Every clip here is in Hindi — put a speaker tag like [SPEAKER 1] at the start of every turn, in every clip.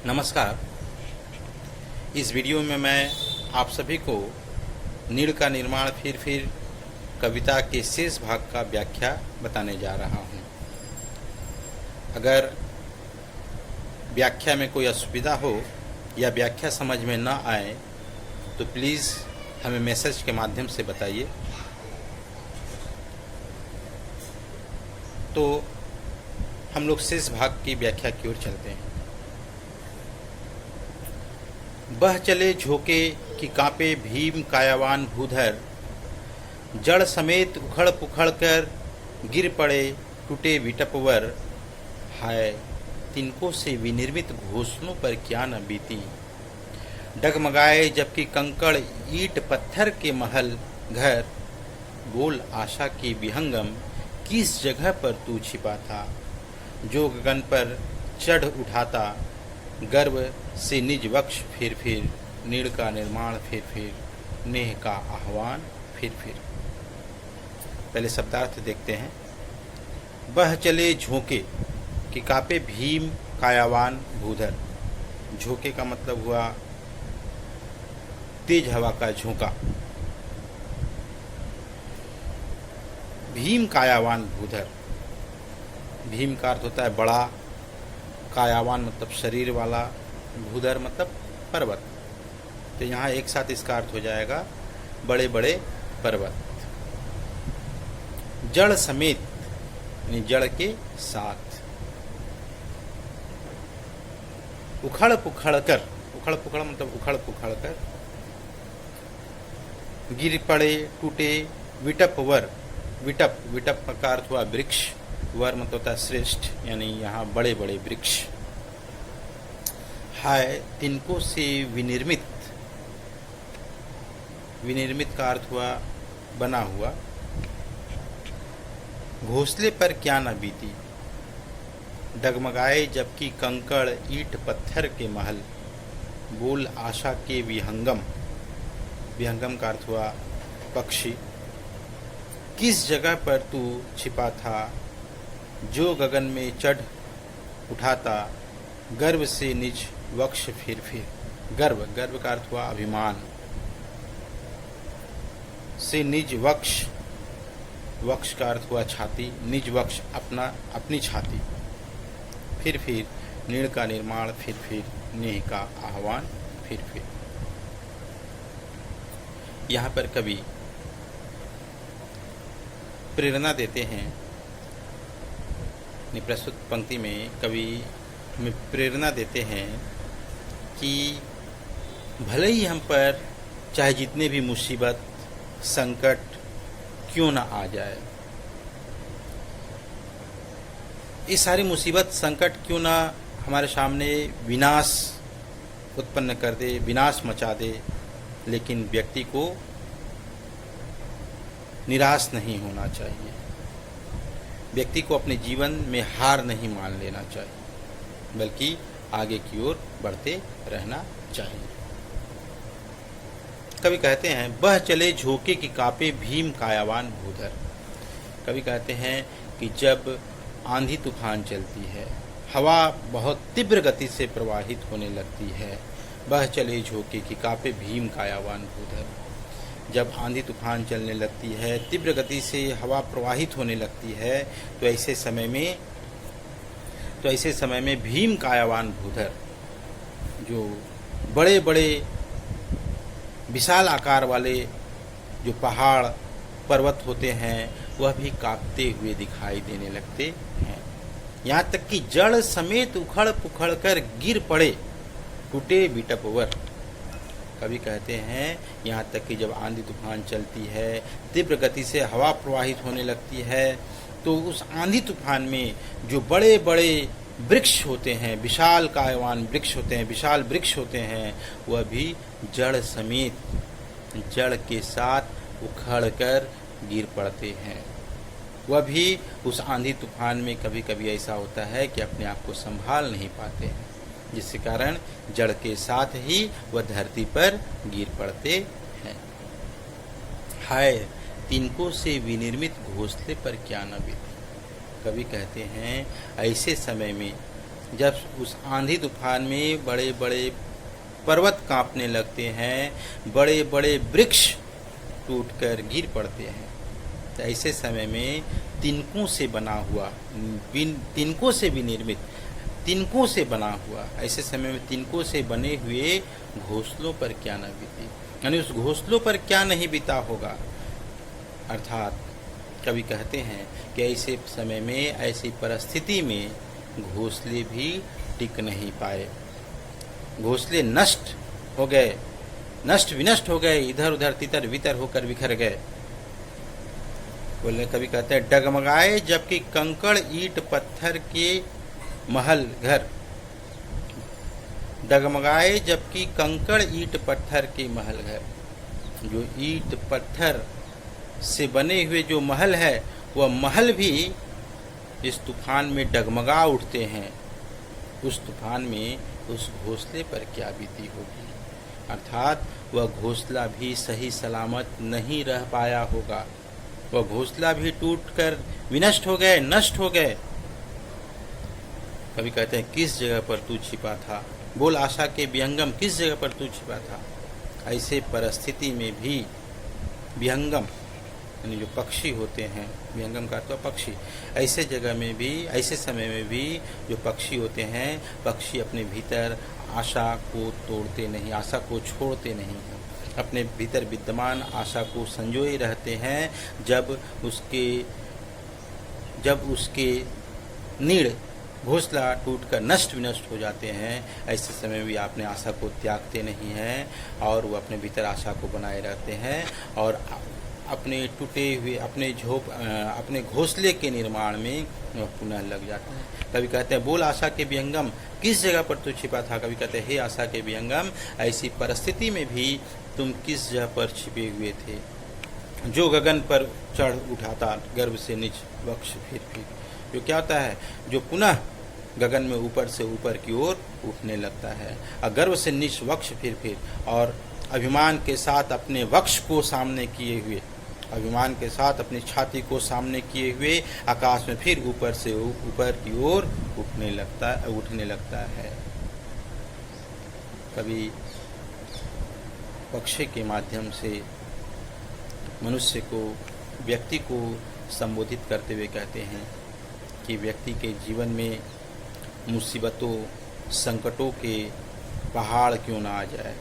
[SPEAKER 1] नमस्कार। इस वीडियो में मैं आप सभी को नीड़ का निर्माण फिर कविता के शेष भाग का व्याख्या बताने जा रहा हूँ। अगर व्याख्या में कोई असुविधा हो या व्याख्या समझ में न आए तो प्लीज़ हमें मैसेज के माध्यम से बताइए। तो हम लोग शेष भाग की व्याख्या की ओर चलते हैं। बह चले झोंके कि कांपे भीम कायावान भूधर, जड़ समेत उखड़ पुखड़ कर गिर पड़े टूटे विटपवर। हाय तिनको से विनिर्मित घोंसलों पर क्या न बीती, डगमगाए जबकि कंकड़ ईंट पत्थर के महल घर। बोल आशा के विहंगम किस जगह पर तू छिपा था, जो गगन पर चढ़ उठाता गर्व से निज वक्ष फिर नीड़ का निर्माण फिर नेह का आह्वान फिर। पहले शब्दार्थ देखते हैं। बह चले झोंके कि कापे भीम कायावान भूधर। झोंके का मतलब हुआ तेज हवा का झोंका। भीम कायावान भूधर, भीम का अर्थ होता है बड़ा, कायावान मतलब शरीर वाला, भूधर मतलब पर्वत। तो यहाँ एक साथ इसका अर्थ हो जाएगा बड़े बड़े पर्वत। जड़ समेत यानी जड़ के साथ, उखड़ पुखड़ कर, उखड़ पुखड़ मतलब उखड़ पुखड़ कर गिर पड़े टूटे विटप वर। विटप का अर्थ हुआ वृक्ष, वर मतलब होता है श्रेष्ठ, यानी यहाँ बड़े बड़े वृक्ष। हाय तिनको से विनिर्मित, विनिर्मित का अर्थ हुआ बना हुआ। घोंसले पर क्या न बीती, डगमगाए जबकि कंकड़ ईंट पत्थर के महल। बोल आशा के विहंगम, विहंगम का अर्थ हुआ पक्षी। किस जगह पर तू छिपा था, जो गगन में चढ़ उठाता गर्व से निज वक्ष फिर। गर्व का अर्थ हुआ अभिमान। से निज वक्ष, वक्ष का अर्थ हुआ छाती, निज वक्ष अपनी छाती। फिर नीड़ का निर्माण फिर नेह का आह्वान फिर। यहाँ पर कवि प्रेरणा देते हैं। प्रस्तुत पंक्ति में कवि हमें प्रेरणा देते हैं कि भले ही हम पर चाहे जितने भी मुसीबत संकट क्यों ना आ जाए, ये सारी मुसीबत संकट क्यों ना हमारे सामने विनाश उत्पन्न कर दे, विनाश मचा दे, लेकिन व्यक्ति को निराश नहीं होना चाहिए। व्यक्ति को अपने जीवन में हार नहीं मान लेना चाहिए, बल्कि आगे की ओर बढ़ते रहना चाहिए। कवि कहते हैं बह चले झोंके कि कापे भीम कायावान भूधर। कवि कहते हैं कि जब आंधी तूफान चलती है, हवा बहुत तीव्र गति से प्रवाहित होने लगती है। बह चले झोंके कि कापे भीम कायावान भूधर। जब आंधी तूफान चलने लगती है, तीव्र गति से हवा प्रवाहित होने लगती है, तो ऐसे समय में भीम कायावान भूधर, जो बड़े बड़े विशाल आकार वाले जो पहाड़ पर्वत होते हैं, वह भी कांपते हुए दिखाई देने लगते हैं। यहाँ तक कि जड़ समेत उखड़ पुखड़ कर गिर पड़े टूटे विटपवर। कवि कहते हैं यहाँ तक कि जब आंधी तूफान चलती है, तीव्र गति से हवा प्रवाहित होने लगती है, तो उस आंधी तूफान में जो बड़े बड़े वृक्ष होते हैं, विशाल कायवान वृक्ष होते हैं, विशाल वृक्ष होते हैं, वह भी जड़ समेत, जड़ के साथ उखड़ कर गिर पड़ते हैं। वह भी उस आंधी तूफान में कभी कभी ऐसा होता है कि अपने आप को संभाल नहीं पाते हैं, जिसके कारण जड़ के साथ ही वह धरती पर गिर पड़ते हैं। हाय तिनको से विनिर्मित घोंसले पर क्या न बीती। कवि कहते हैं ऐसे समय में जब उस आंधी तूफान में बड़े बड़े पर्वत कांपने लगते हैं, बड़े बड़े वृक्ष टूटकर गिर पड़ते हैं, तो ऐसे समय में तिनकों से बना हुआ, तिनकों से भी निर्मित, तिनकों से बना हुआ, ऐसे समय में तिनकों से बने हुए घोंसलों पर क्या न बीती, यानी उस घोंसलों पर क्या नहीं बीता होगा। अर्थात कवि कहते हैं कि ऐसे समय में, ऐसी परिस्थिति में घोंसले भी टिक नहीं पाए, घोंसले नष्ट हो गए, नष्ट विनष्ट हो गए, इधर उधर तितर बितर होकर बिखर गए। बोलने कवि कहते हैं, डगमगाए जबकि कंकड़ ईंट पत्थर के महल घर, डगमगाए जबकि कंकड़ ईंट पत्थर के महल घर। जो ईंट पत्थर से बने हुए जो महल है, वह महल भी इस तूफान में डगमगा उठते हैं। उस तूफान में उस घोंसले पर क्या बीती होगी, अर्थात वह घोंसला भी सही सलामत नहीं रह पाया होगा, वह घोंसला भी टूटकर विनष्ट हो गए, नष्ट हो गए। कभी कहते हैं, किस जगह पर तू छिपा था, बोल आशा के विहंगम, किस जगह पर तू छिपा था। ऐसे परिस्थिति में भी विहंगम, यानी जो पक्षी होते हैं, विहंगम का तो पक्षी, ऐसे जगह में भी, ऐसे समय में भी जो पक्षी होते हैं, पक्षी अपने भीतर आशा को तोड़ते नहीं, आशा को छोड़ते नहीं हैं, अपने भीतर विद्यमान आशा को संजोए रहते हैं। जब उसके नीड़ घोंसला टूटकर नष्ट विनष्ट हो जाते हैं, ऐसे समय में भी अपने आशा को त्यागते नहीं हैं और वो अपने भीतर आशा को बनाए रहते हैं और अपने टूटे हुए, अपने घोंसले के निर्माण में पुनः लग जाते हैं। कभी कहते हैं, बोल आशा के विहंगम, किस जगह पर तू छिपा था। कभी कहते हैं, हे आशा के विहंगम, ऐसी परिस्थिति में भी तुम किस जगह पर छिपे हुए थे। जो गगन पर चढ़ उठाता गर्भ से नीच वक्ष फिर, जो क्या होता है, जो पुनः गगन में ऊपर से ऊपर की ओर उठने लगता है, और गर्भ से नीच वक्ष फिर, और अभिमान के साथ अपने वक्ष को सामने किए हुए, अभिमान के साथ अपनी छाती को सामने किए हुए आकाश में फिर ऊपर से ऊपर की ओर उठने लगता है। कभी पक्षी के माध्यम से मनुष्य को, व्यक्ति को संबोधित करते हुए कहते हैं कि व्यक्ति के जीवन में मुसीबतों, संकटों के पहाड़ क्यों ना आ जाए,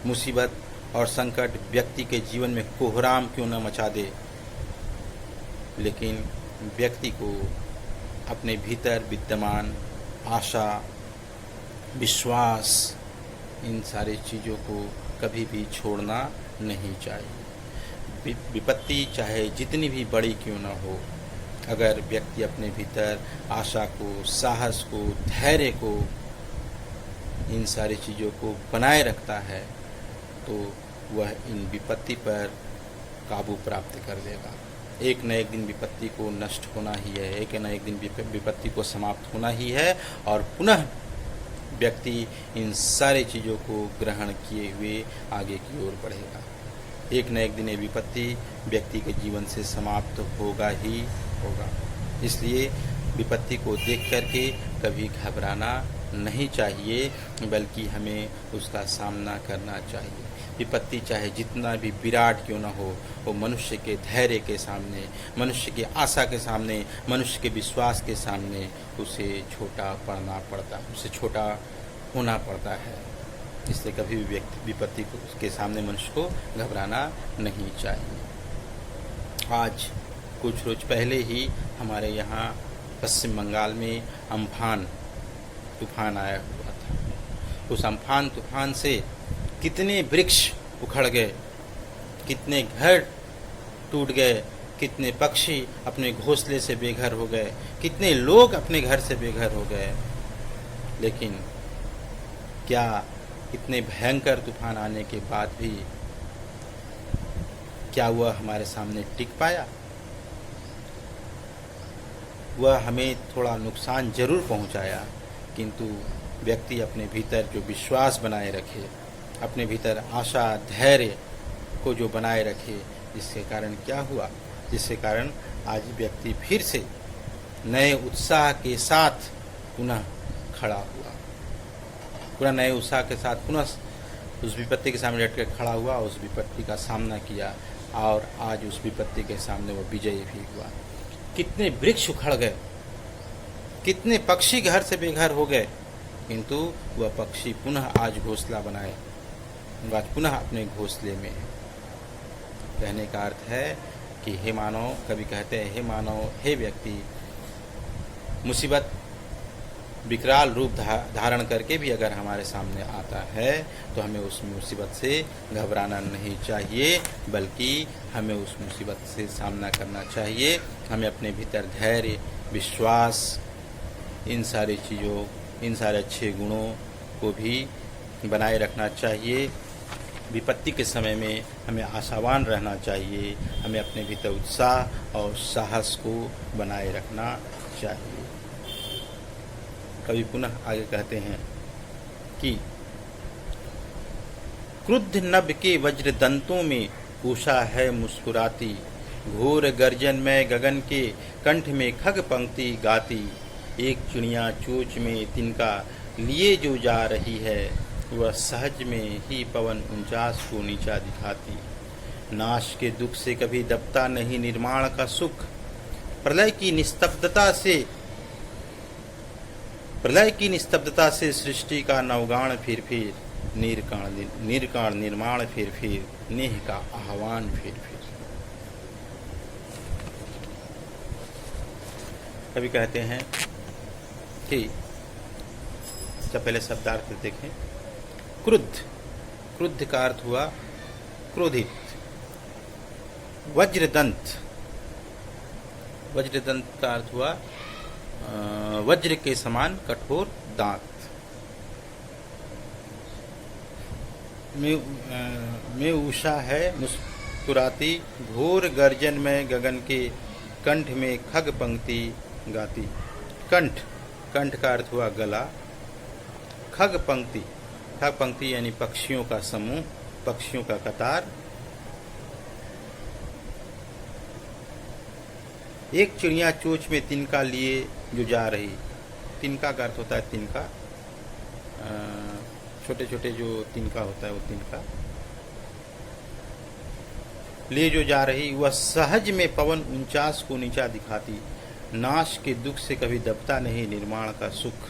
[SPEAKER 1] मुसीबत और संकट व्यक्ति के जीवन में कोहराम क्यों न मचा दे, लेकिन व्यक्ति को अपने भीतर विद्यमान आशा, विश्वास, इन सारी चीज़ों को कभी भी छोड़ना नहीं चाहिए। विपत्ति चाहे जितनी भी बड़ी क्यों न हो, अगर व्यक्ति अपने भीतर आशा को, साहस को, धैर्य को, इन सारी चीज़ों को बनाए रखता है, तो वह इन विपत्ति पर काबू प्राप्त कर लेगा। एक न एक दिन विपत्ति को नष्ट होना ही है, एक न एक दिन विपत्ति को समाप्त होना ही है, और पुनः व्यक्ति इन सारी चीज़ों को ग्रहण किए हुए आगे की ओर बढ़ेगा। एक न एक दिन ये विपत्ति व्यक्ति के जीवन से समाप्त होगा ही होगा। इसलिए विपत्ति को देख करके कभी घबराना नहीं चाहिए, बल्कि हमें उसका सामना करना चाहिए। विपत्ति चाहे जितना भी विराट क्यों न हो, वो मनुष्य के धैर्य के सामने, मनुष्य की आशा के सामने, मनुष्य के विश्वास के सामने उसे छोटा पड़ना पड़ता, उसे छोटा होना पड़ता है। इसलिए कभी भी विपत्ति के सामने मनुष्य को घबराना नहीं चाहिए। आज कुछ रोज पहले ही हमारे यहाँ पश्चिम बंगाल में अम्फान तूफान आया हुआ था। उस अम्फान तूफान से कितने वृक्ष उखड़ गए, कितने घर टूट गए, कितने पक्षी अपने घोंसले से बेघर हो गए, कितने लोग अपने घर से बेघर हो गए। लेकिन क्या इतने भयंकर तूफान आने के बाद भी क्या वह हमारे सामने टिक पाया? वह हमें थोड़ा नुकसान जरूर पहुंचाया, किंतु व्यक्ति अपने भीतर जो विश्वास बनाए रखे, अपने भीतर आशा, धैर्य को जो बनाए रखे, जिसके कारण क्या हुआ, जिसके कारण आज व्यक्ति फिर से नए उत्साह के साथ पुनः खड़ा हुआ, पुनः नए उत्साह के साथ पुनः उस विपत्ति के सामने डट कर खड़ा हुआ, उस विपत्ति का सामना किया और आज उस विपत्ति के सामने वो विजयी भी हुआ। कितने वृक्ष उखड़ गए, कितने पक्षी घर से बेघर हो गए, किंतु वह पक्षी पुनः आज घोंसला बनाए, आज पुनः अपने घोंसले में है। कहने का अर्थ है कि हे मानव, कवि कहते हैं हे मानव, हे व्यक्ति, मुसीबत विकराल रूप धारण करके भी अगर हमारे सामने आता है तो हमें उस मुसीबत से घबराना नहीं चाहिए, बल्कि हमें उस मुसीबत से सामना करना चाहिए। हमें अपने भीतर धैर्य, विश्वास, इन सारी चीज़ों, इन सारे अच्छे गुणों को भी बनाए रखना चाहिए। विपत्ति के समय में हमें आशावान रहना चाहिए, हमें अपने भीतर उत्साह और साहस को बनाए रखना चाहिए। कवि पुनः आगे कहते हैं कि क्रुद्ध नभ के वज्र दंतों में उषा है मुस्कुराती, घोर गर्जन में गगन के कंठ में खग पंक्ति गाती, एक चिड़िया चोच में तिनका लिए जो जा रही है, वह सहज में ही पवन 49 को नीचा दिखाती, नाश के दुख से कभी दबता नहीं निर्माण का सुख, प्रलय की निस्तब्धता से सृष्टि का नवगान फिर निर्काण निर्माण फिर नेह का आह्वान फिर। कभी कहते हैं कि जब पहले शब्दार्थ देखें, क्रुद्ध का अर्थ हुआ क्रोधित, वज्रदंत का अर्थ हुआ वज्र के समान कठोर दांत, में उषा है मुस्कुराती, घोर गर्जन में गगन के कंठ में खग पंक्ति गाती। कंठ का अर्थ हुआ गला, खग पंक्ति यानी पक्षियों का समूह, पक्षियों का कतार। एक चिड़िया चोंच में तिनका लिए जो जा रही, तिनका का अर्थ होता है तिनका, छोटे छोटे जो तिनका होता है वो तिनका लिए जो जा रही, वह सहज में पवन 49 को नीचा दिखाती, नाश के दुख से कभी दबता नहीं निर्माण का सुख।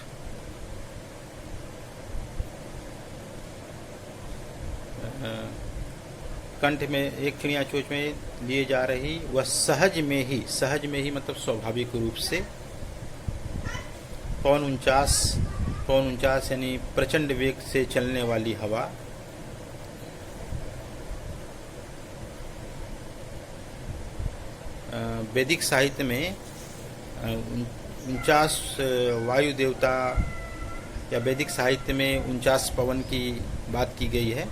[SPEAKER 1] कंठ में एक चिड़िया चोंच में लिए जा रही, वह सहज में ही मतलब स्वाभाविक रूप से पवन 49 यानी प्रचंड वेग से चलने वाली हवा, वैदिक साहित्य में 49 वायु देवता या वैदिक साहित्य में 49 पवन की बात की गई है।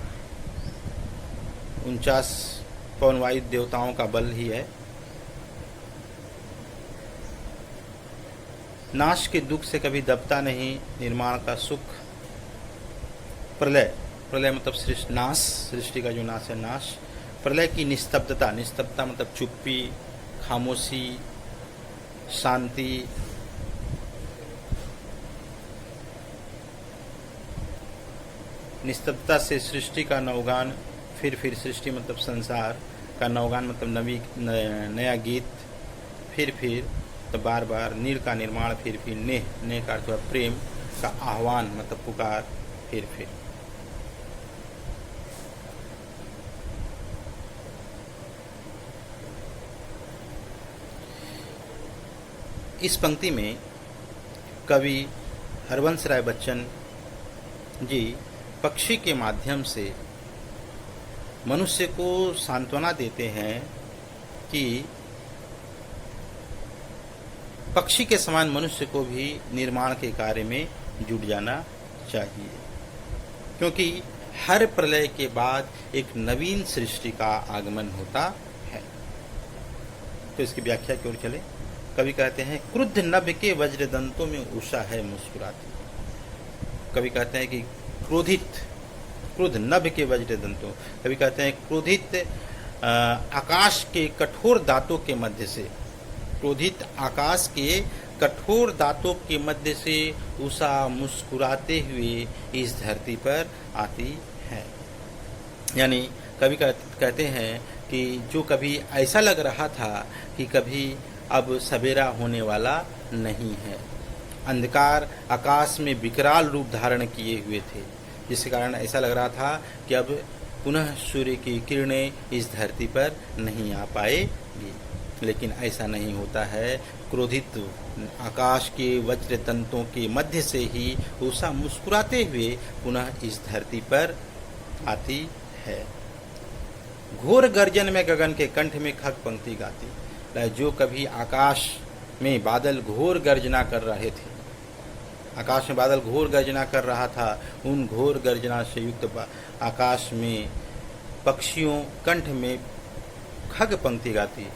[SPEAKER 1] 49 पवन वायु देवताओं का बल ही है। नाश के दुख से कभी दबता नहीं निर्माण का सुख। प्रलय मतलब सृष्टि का जो नाश है, नाश। प्रलय की निस्तब्धता मतलब चुप्पी, खामोशी, शांति। निस्तब्धता से सृष्टि का नवगान, फिर सृष्टि मतलब संसार का नवगान मतलब नया गीत, फिर तो बार बार। नीर का निर्माण, फिर नेह का अर्थ प्रेम का आह्वान मतलब पुकार, फिर। इस पंक्ति में कवि हरवंश राय बच्चन जी पक्षी के माध्यम से मनुष्य को सांत्वना देते हैं कि पक्षी के समान मनुष्य को भी निर्माण के कार्य में जुट जाना चाहिए, क्योंकि हर प्रलय के बाद एक नवीन सृष्टि का आगमन होता है। तो इसकी व्याख्या की ओर चले। कवि कहते हैं क्रुद्ध नभ के वज्रदंतों में उषा है मुस्कुराती। कवि कहते हैं कि क्रोध नभ के वज्रदंतों, कवि कहते हैं क्रोधित आकाश के कठोर दांतों के मध्य से, क्रोधित आकाश के कठोर दांतों के मध्य से उषा मुस्कुराते हुए इस धरती पर आती है। यानी कभी कहते हैं कि जो कभी ऐसा लग रहा था कि कभी अब सवेरा होने वाला नहीं है, अंधकार आकाश में विकराल रूप धारण किए हुए थे, जिसके कारण ऐसा लग रहा था कि अब पुनः सूर्य की किरणें इस धरती पर नहीं आ पाएगी। लेकिन ऐसा नहीं होता है। क्रोधित आकाश के वज्र तंतों के मध्य से ही उषा मुस्कुराते हुए पुनः इस धरती पर आती है। घोर गर्जन में गगन के कंठ में खग पंक्ति गाती। जो कभी आकाश में बादल घोर गर्जना कर रहे थे, आकाश में बादल घोर गर्जना कर रहा था, उन घोर गर्जना से युक्त आकाश में पक्षियों कंठ में खग पंक्ति गाती।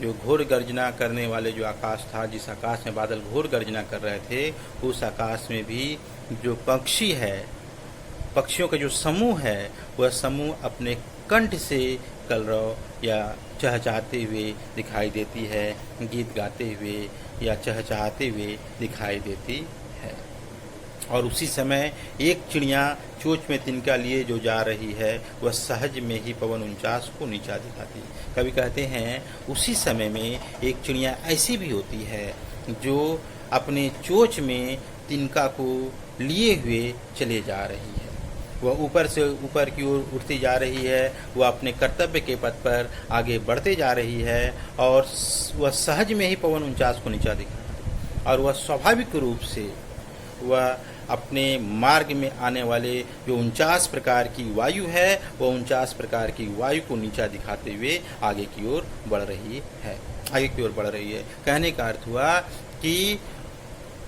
[SPEAKER 1] जो घोर गर्जना करने वाले जो आकाश था, जिस आकाश में बादल घोर गर्जना कर रहे थे, उस आकाश में भी जो पक्षी है, पक्षियों का जो समूह है, वह समूह अपने कंठ से कलरव या चहचहाते हुए दिखाई देती है, गीत गाते हुए या चहचहाते हुए दिखाई देती है। और उसी समय एक चिड़िया चोंच में तिनका लिए जो जा रही है, वह सहज में ही पवन 49 को नीचा दिखाती। कभी कहते हैं उसी समय में एक चिड़िया ऐसी भी होती है जो अपने चोंच में तिनका को लिए हुए चले जा रही है। वह ऊपर से ऊपर की ओर उठती जा रही है, वह अपने कर्तव्य के पथ पर आगे बढ़ते जा रही है और वह सहज में ही पवन 49 को नीचा दिखाती। और वह स्वाभाविक रूप से वह अपने मार्ग में आने वाले जो 49 प्रकार की वायु है, वह 49 प्रकार की वायु को नीचा दिखाते हुए आगे की ओर बढ़ रही है, आगे की ओर बढ़ रही है। कहने का अर्थ हुआ कि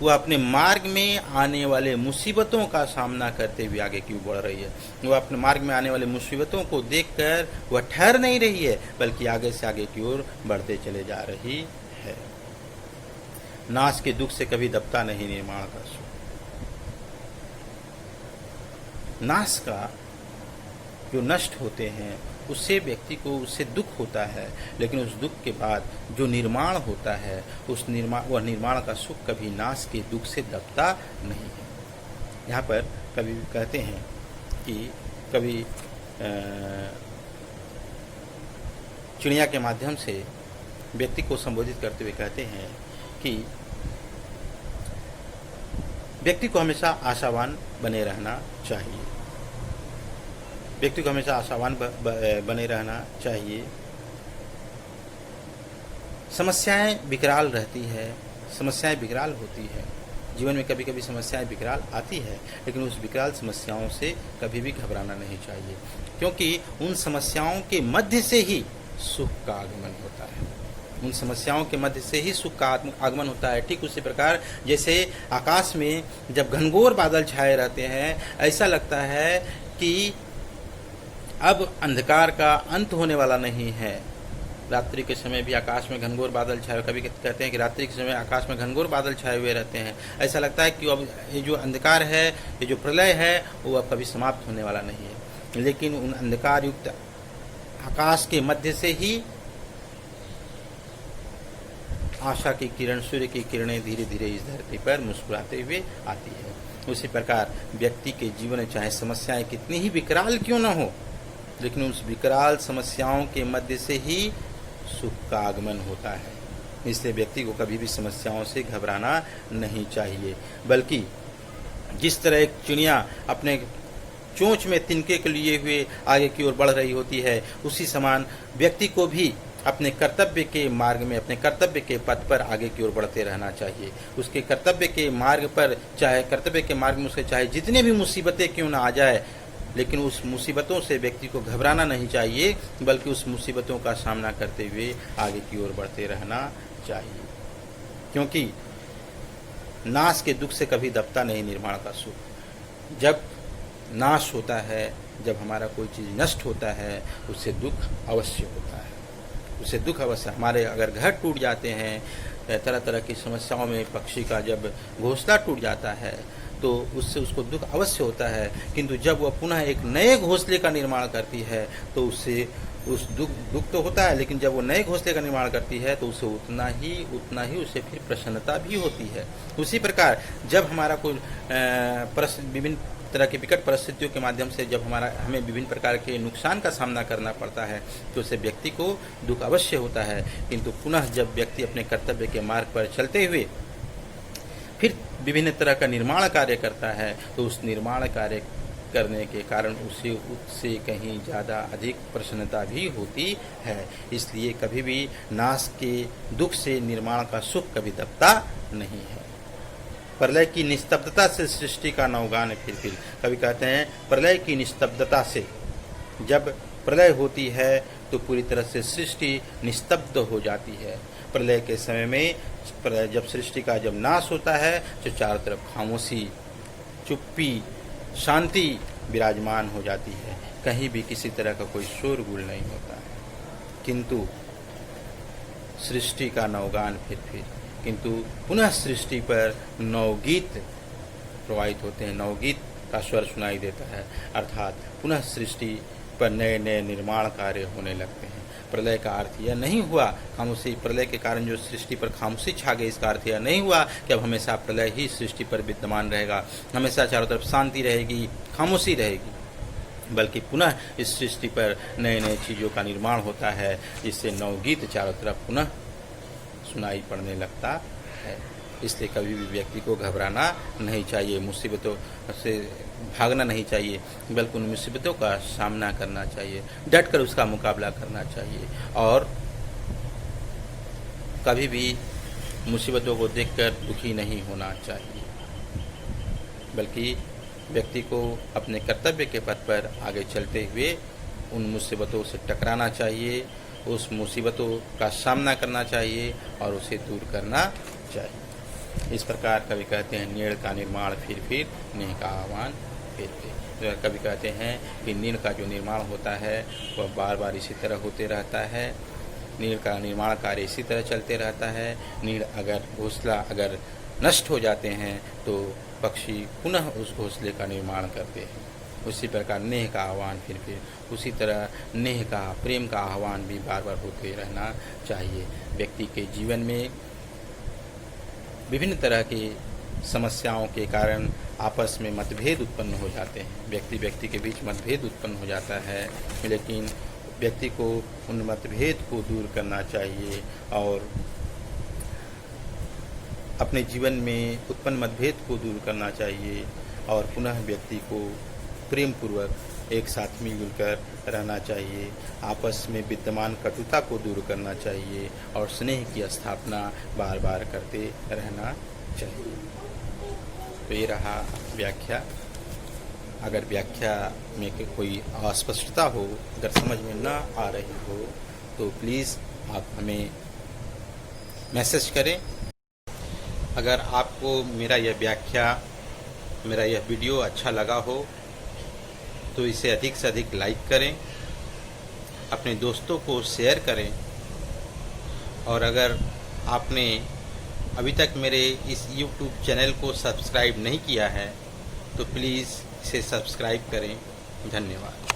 [SPEAKER 1] वह अपने मार्ग में आने वाले मुसीबतों का सामना करते हुए आगे की ओर बढ़ रही है। वह अपने मार्ग में आने वाले मुसीबतों को देखकर वह ठहर नहीं रही है, बल्कि आगे से आगे की ओर बढ़ते चले जा रही है। नाश के दुख से कभी दबता नहीं निर्माण का सुख। नाश का जो नष्ट होते हैं उससे व्यक्ति को उससे दुख होता है, लेकिन उस दुख के बाद जो निर्माण होता है, उस निर्माण का सुख कभी नाश के दुख से दबता नहीं है। यहाँ पर कभी कहते हैं कि कभी चिड़िया के माध्यम से व्यक्ति को संबोधित करते हुए कहते हैं कि व्यक्ति को हमेशा आशावान बने रहना चाहिए। व्यक्ति को हमेशा आशावान बने रहना चाहिए। समस्याएं विकराल रहती है, समस्याएं विकराल होती है। जीवन में कभी कभी समस्याएं विकराल आती है, लेकिन उस विकराल समस्याओं से कभी भी घबराना नहीं चाहिए, क्योंकि उन समस्याओं के मध्य से ही सुख का आगमन होता है। उन समस्याओं के मध्य से ही सुख का आगमन होता है। ठीक उसी प्रकार जैसे आकाश में जब घनघोर बादल छाए रहते हैं, ऐसा लगता है कि अब अंधकार का अंत होने वाला नहीं है। रात्रि के समय भी आकाश में घनघोर बादल छाए, कभी कहते हैं कि रात्रि के समय आकाश में घनघोर बादल छाए हुए रहते हैं। ऐसा लगता है कि अब ये जो अंधकार है, ये जो प्रलय है, वो अब कभी समाप्त होने वाला नहीं है। लेकिन उन अंधकार युक्त आकाश के मध्य से ही आशा की किरण, सूर्य की किरणें धीरे धीरे इस धरती पर मुस्कुराते हुए आती है। उसी प्रकार व्यक्ति के जीवन में चाहे समस्याएं कितनी ही विकराल क्यों न हो, लेकिन उस विकराल समस्याओं के मध्य से ही सुख का आगमन होता है। इसलिए व्यक्ति को कभी भी समस्याओं से घबराना नहीं चाहिए, बल्कि जिस तरह एक चिड़िया अपने चोंच में तिनके के लिए हुए आगे की ओर बढ़ रही होती है, उसी समान व्यक्ति को भी अपने कर्तव्य के मार्ग में, अपने कर्तव्य के पथ पर आगे की ओर बढ़ते रहना चाहिए। उसके कर्तव्य के मार्ग पर, चाहे कर्तव्य के मार्ग में उसके चाहे जितने भी मुसीबतें क्यों ना आ जाए, लेकिन उस मुसीबतों से व्यक्ति को घबराना नहीं चाहिए, बल्कि उस मुसीबतों का सामना करते हुए आगे की ओर बढ़ते रहना चाहिए। क्योंकि नाश के दुख से कभी दबता नहीं निर्माण का सुख। जब नाश होता है, जब हमारा कोई चीज़ नष्ट होता है, उससे दुख अवश्य होता है, उससे दुख अवश्य। हमारे अगर घर टूट जाते हैं, तरह तरह की समस्याओं में पक्षी का जब घोंसला टूट जाता है, तो उससे उसको दुख अवश्य होता है, किंतु जब वह पुनः एक नए घोंसले का निर्माण करती है, तो उससे उस दुख तो होता है, लेकिन जब वो नए घोंसले का निर्माण करती है तो उसे उतना ही उसे फिर प्रसन्नता भी होती है। उसी प्रकार जब हमारा कोई विभिन्न तरह की विकट परिस्थितियों के माध्यम से जब हमें विभिन्न प्रकार के नुकसान का सामना करना पड़ता है तो उसे व्यक्ति को दुख अवश्य होता है, किंतु पुनः जब व्यक्ति अपने कर्तव्य के मार्ग पर चलते हुए फिर विभिन्न तरह का निर्माण कार्य करता है तो उस निर्माण कार्य करने के कारण उसे उससे कहीं ज़्यादा अधिक प्रसन्नता भी होती है। इसलिए कभी भी नाश के दुख से निर्माण का सुख कभी दबता नहीं है। प्रलय की निस्तब्धता से सृष्टि का नवगान फिर कभी कहते हैं प्रलय की निस्तब्धता से, जब प्रलय होती है तो पूरी तरह से सृष्टि निस्तब्ध हो जाती है। प्रलय के समय में जब सृष्टि का जब नाश होता है तो चारों तरफ खामोशी, चुप्पी, शांति विराजमान हो जाती है। कहीं भी किसी तरह का कोई शोरगुल नहीं होता है, किंतु सृष्टि का नवगान फिर किंतु पुनः सृष्टि पर नवगीत प्रवाहित होते हैं, नवगीत का स्वर सुनाई देता है, अर्थात पुनः सृष्टि पर नए नए निर्माण कार्य होने लगते हैं। प्रलय का अर्थ यह नहीं हुआ खामोशी, प्रलय के कारण जो सृष्टि पर खामोशी छा गई, इसका अर्थ यह नहीं हुआ कि अब हमेशा प्रलय ही सृष्टि पर विद्यमान रहेगा, हमेशा चारों तरफ शांति रहेगी, खामोशी रहेगी, बल्कि पुनः इस सृष्टि पर नए नए चीज़ों का निर्माण होता है, जिससे नवगीत चारों तरफ पुनः सुनाई पड़ने लगता है। इसलिए कभी भी व्यक्ति को घबराना नहीं चाहिए, मुसीबतों से भागना नहीं चाहिए, बल्कि उन मुसीबतों का सामना करना चाहिए, डटकर उसका मुकाबला करना चाहिए और कभी भी मुसीबतों को देखकर दुखी नहीं होना चाहिए, बल्कि व्यक्ति को अपने कर्तव्य के पथ पर आगे चलते हुए उन मुसीबतों से टकराना चाहिए, उस मुसीबतों का सामना करना चाहिए और उसे दूर करना चाहिए। इस प्रकार कभी कहते हैं नीड़ का निर्माण फिर नेह का आह्वान फिर। कभी कहते हैं कि नीड़ का जो निर्माण होता है वह बार बार इसी तरह होते रहता है, नीड़ का निर्माण कार्य इसी तरह चलते रहता है। नीड़ अगर घोंसला अगर नष्ट हो जाते हैं तो पक्षी पुनः उस घोंसले का निर्माण करते हैं। उसी प्रकार नेह का आह्वान फिर उसी तरह नेह का, प्रेम का आह्वान भी बार बार होते रहना चाहिए। व्यक्ति के जीवन में विभिन्न तरह की समस्याओं के कारण आपस में मतभेद उत्पन्न हो जाते हैं, व्यक्ति के बीच मतभेद उत्पन्न हो जाता है, लेकिन व्यक्ति को उन मतभेद को दूर करना चाहिए और अपने जीवन में उत्पन्न मतभेद को दूर करना चाहिए और पुनः व्यक्ति को प्रेम पूर्वक एक साथ मिलजुल कर रहना चाहिए। आपस में विद्यमान कटुता को दूर करना चाहिए और स्नेह की स्थापना बार बार करते रहना चाहिए। तो ये रहा व्याख्या। अगर व्याख्या में कोई अस्पष्टता हो, अगर समझ में न आ रही हो तो प्लीज़ आप हमें मैसेज करें। अगर आपको मेरा यह व्याख्या, मेरा यह वीडियो अच्छा लगा हो तो इसे अधिक से अधिक लाइक करें, अपने दोस्तों को शेयर करें और अगर आपने अभी तक मेरे इस YouTube चैनल को सब्सक्राइब नहीं किया है तो प्लीज़ इसे सब्सक्राइब करें। धन्यवाद।